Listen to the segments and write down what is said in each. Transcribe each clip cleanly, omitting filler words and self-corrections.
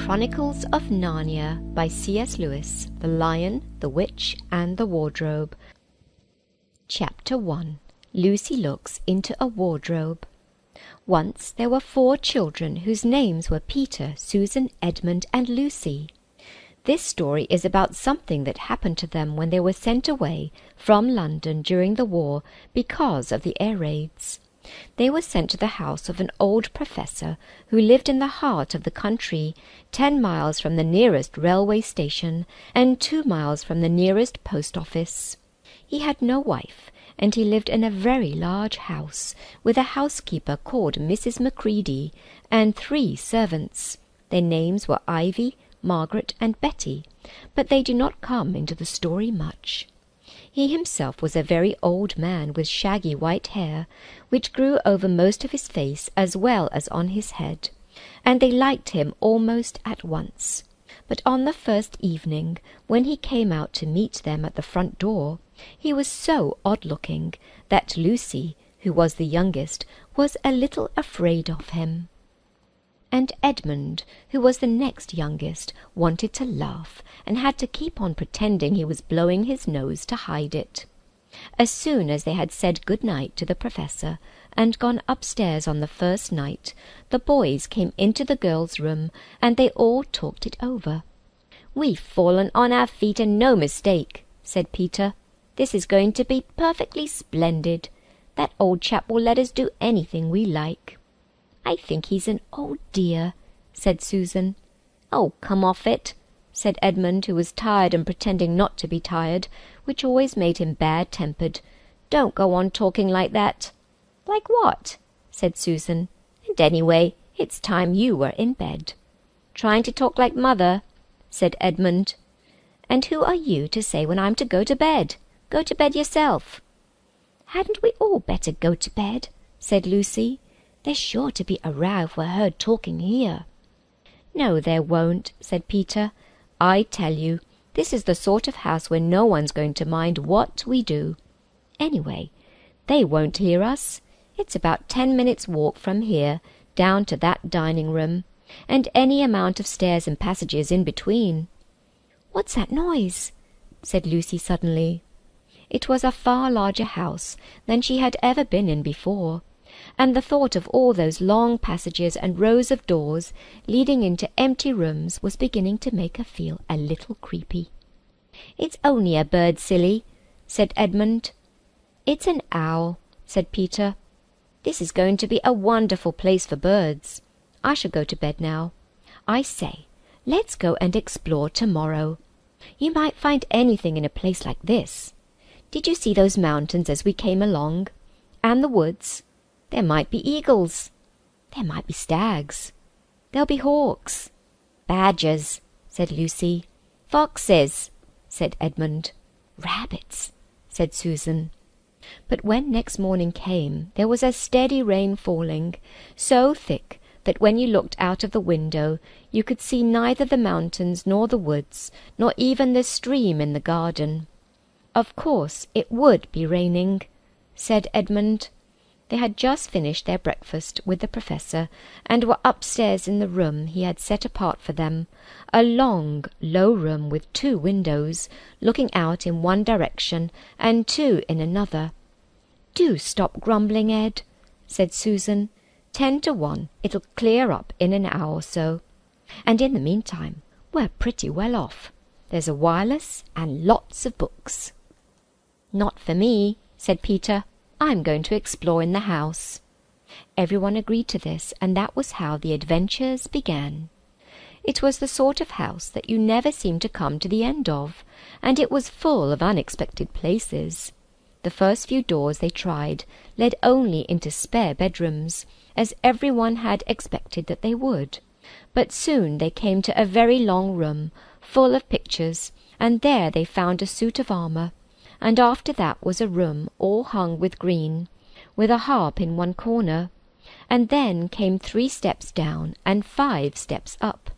Chronicles of Narnia by C.S. Lewis, The Lion, the Witch, and the Wardrobe. Chapter 1. Lucy Looks into a Wardrobe. Once there were 4 children whose names were Peter, Susan, Edmund, and Lucy. This story is about something that happened to them when they were sent away from London during the war because of the air raids. They were sent to the house of an old professor who lived in the heart of the country, 10 miles from the nearest railway station and 2 miles from the nearest post office. He had no wife, and he lived in a very large house, with a housekeeper called Mrs. Macready, and 3 servants. Their names were Ivy, Margaret, and Betty, but they do not come into the story much. He himself was a very old man with shaggy white hair, which grew over most of his face as well as on his head, and they liked him almost at once. But on the first evening, when he came out to meet them at the front door, he was so odd-looking that Lucy, who was the youngest, was a little afraid of him. And Edmund, who was the next youngest, wanted to laugh, and had to keep on pretending he was blowing his nose to hide it. As soon as they had said good-night to the professor, and gone upstairs on the first night, the boys came into the girls' room, and they all talked it over. "We've fallen on our feet, and no mistake," said Peter. "This is going to be perfectly splendid. That old chap will let us do anything we like." "I think he's an old dear," said Susan. "Oh, come off it," said Edmund, who was tired and pretending not to be tired, which always made him bad-tempered. "Don't go on talking like that." "Like what?" said Susan. "And anyway, it's time you were in bed." "Trying to talk like mother," said Edmund. "And who are you to say when I'm to go to bed? Go to bed yourself." "Hadn't we all better go to bed?" said Lucy. "There's sure to be a row if we're heard talking here." "No, there won't," said Peter. "I tell you, this is the sort of house where no one's going to mind what we do. Anyway, they won't hear us. It's about 10 minutes' walk from here down to that dining-room, and any amount of stairs and passages in between." "What's that noise?" said Lucy suddenly. It was a far larger house than she had ever been in before, and the thought of all those long passages and rows of doors leading into empty rooms was beginning to make her feel a little creepy. "It's only a bird, silly," said Edmund. "It's an owl," said Peter. "This is going to be a wonderful place for birds. I shall go to bed now. I say, let's go and explore tomorrow. You might find anything in a place like this. Did you see those mountains as we came along? And the woods? There might be eagles. There might be stags. There'll be hawks." "Badgers," said Lucy. "Foxes," said Edmund. "Rabbits," said Susan. But when next morning came, there was a steady rain falling, so thick that when you looked out of the window you could see neither the mountains nor the woods, nor even the stream in the garden. "Of course it would be raining," said Edmund. They had just finished their breakfast with the professor, and were upstairs in the room he had set apart for them, a long, low room with 2 windows, looking out in one direction and 2 in another. "Do stop grumbling, Ed," said Susan. 10 to 1 it'll clear up in an hour or so. And in the meantime, we're pretty well off. There's a wireless and lots of books." "Not for me," said Peter. "I'm going to explore in the house." Everyone agreed to this, and that was how the adventures began. It was the sort of house that you never seemed to come to the end of, and it was full of unexpected places. The first few doors they tried led only into spare bedrooms, as everyone had expected that they would. But soon they came to a very long room, full of pictures, and there they found a suit of armour, and after that was a room all hung with green, with a harp in one corner, and then came 3 steps down and 5 steps up,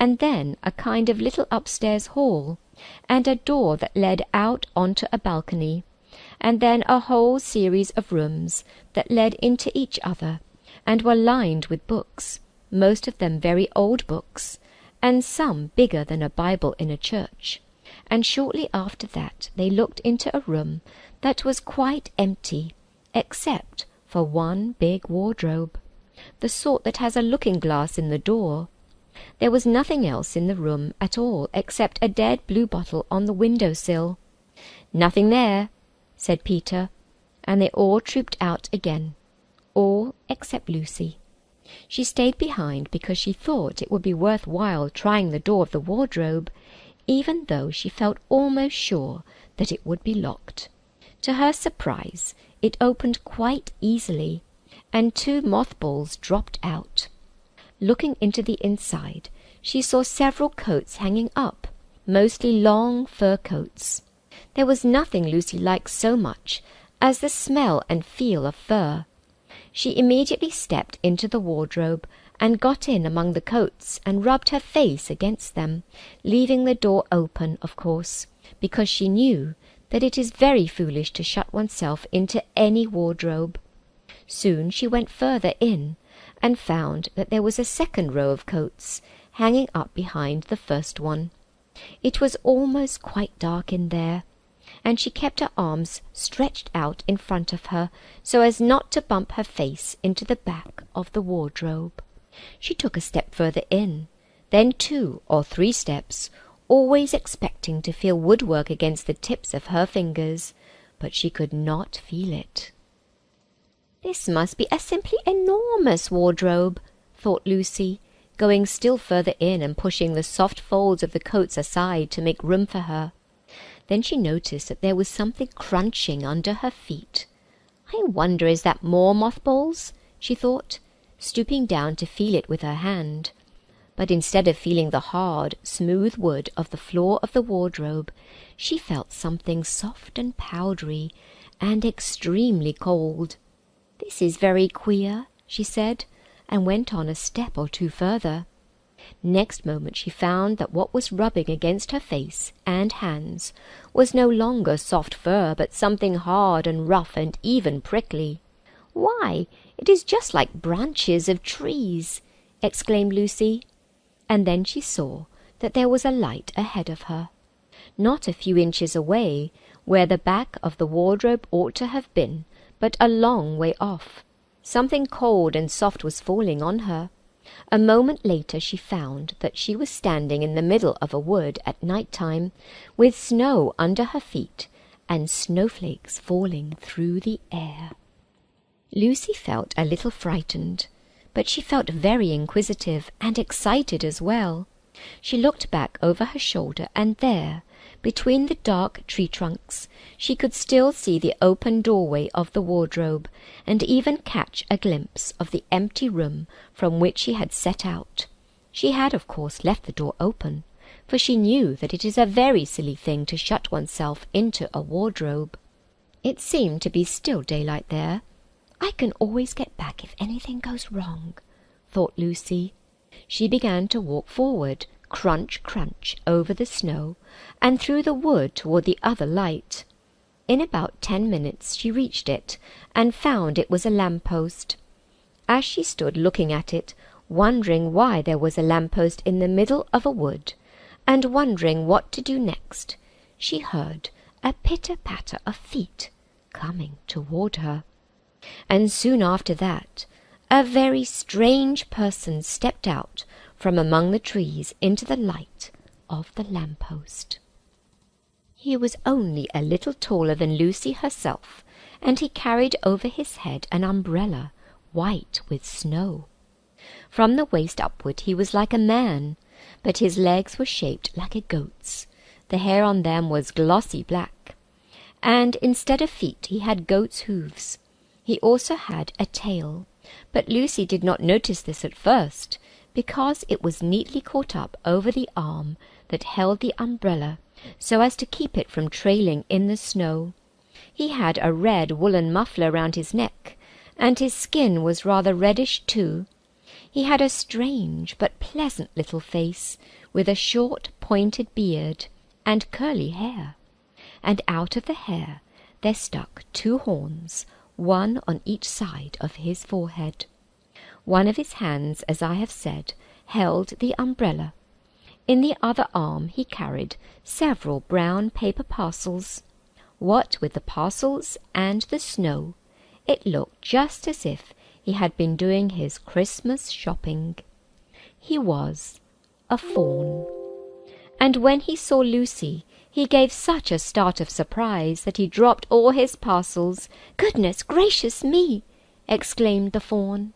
and then a kind of little upstairs hall, and a door that led out onto a balcony, and then a whole series of rooms that led into each other, and were lined with books, most of them very old books, and some bigger than a Bible in a church, and shortly after that they looked into a room that was quite empty, except for one big wardrobe, the sort that has a looking-glass in the door. There was nothing else in the room at all except a dead blue bottle on the window-sill. "Nothing there," said Peter, and they all trooped out again, all except Lucy. She stayed behind because she thought it would be worth while trying the door of the wardrobe, even though she felt almost sure that it would be locked. To her surprise, it opened quite easily, and 2 mothballs dropped out. Looking into the inside, she saw several coats hanging up, mostly long fur coats. There was nothing Lucy liked so much as the smell and feel of fur. She immediately stepped into the wardrobe and got in among the coats and rubbed her face against them, leaving the door open, of course, because she knew that it is very foolish to shut oneself into any wardrobe. Soon she went further in, and found that there was a second row of coats hanging up behind the first one. It was almost quite dark in there, and she kept her arms stretched out in front of her so as not to bump her face into the back of the wardrobe. She took a step further in, then 2 or 3 steps, always expecting to feel woodwork against the tips of her fingers, but she could not feel it. "This must be a simply enormous wardrobe," thought Lucy, going still further in and pushing the soft folds of the coats aside to make room for her. Then she noticed that there was something crunching under her feet. "I wonder, is that more mothballs?" she thought, stooping down to feel it with her hand. But instead of feeling the hard, smooth wood of the floor of the wardrobe, she felt something soft and powdery and extremely cold. "This is very queer," she said, and went on a step or 2 further. Next moment she found that what was rubbing against her face and hands was no longer soft fur, but something hard and rough and even prickly. "Why, it is just like branches of trees!" exclaimed Lucy. And then she saw that there was a light ahead of her, not a few inches away, where the back of the wardrobe ought to have been, but a long way off. Something cold and soft was falling on her. A moment later she found that she was standing in the middle of a wood at night-time, with snow under her feet and snowflakes falling through the air. Lucy felt a little frightened, but she felt very inquisitive and excited as well. She looked back over her shoulder, and there, between the dark tree trunks, she could still see the open doorway of the wardrobe, and even catch a glimpse of the empty room from which she had set out. She had, of course, left the door open, for she knew that it is a very silly thing to shut oneself into a wardrobe. It seemed to be still daylight there. "I can always get back if anything goes wrong," thought Lucy. She began to walk forward, crunch, crunch, over the snow, and through the wood toward the other light. In about 10 minutes she reached it, and found it was a lamp-post. As she stood looking at it, wondering why there was a lamp-post in the middle of a wood, and wondering what to do next, she heard a pitter-patter of feet coming toward her. And soon after that, a very strange person stepped out from among the trees into the light of the lamp-post. He was only a little taller than Lucy herself, and he carried over his head an umbrella, white with snow. From the waist upward he was like a man, but his legs were shaped like a goat's. The hair on them was glossy black, and instead of feet he had goat's hooves. He also had a tail, but Lucy did not notice this at first, because it was neatly caught up over the arm that held the umbrella, so as to keep it from trailing in the snow. He had a red woolen muffler round his neck, and his skin was rather reddish too. He had a strange but pleasant little face, with a short pointed beard and curly hair, and out of the hair there stuck 2 horns, one on each side of his forehead. One of his hands, as I have said, held the umbrella, In the other arm he carried several brown paper parcels. What with the parcels and the snow, it looked just as if he had been doing his Christmas shopping. He was a fawn. And when he saw Lucy, he gave such a start of surprise that he dropped all his parcels. "Goodness gracious me!" exclaimed the fawn.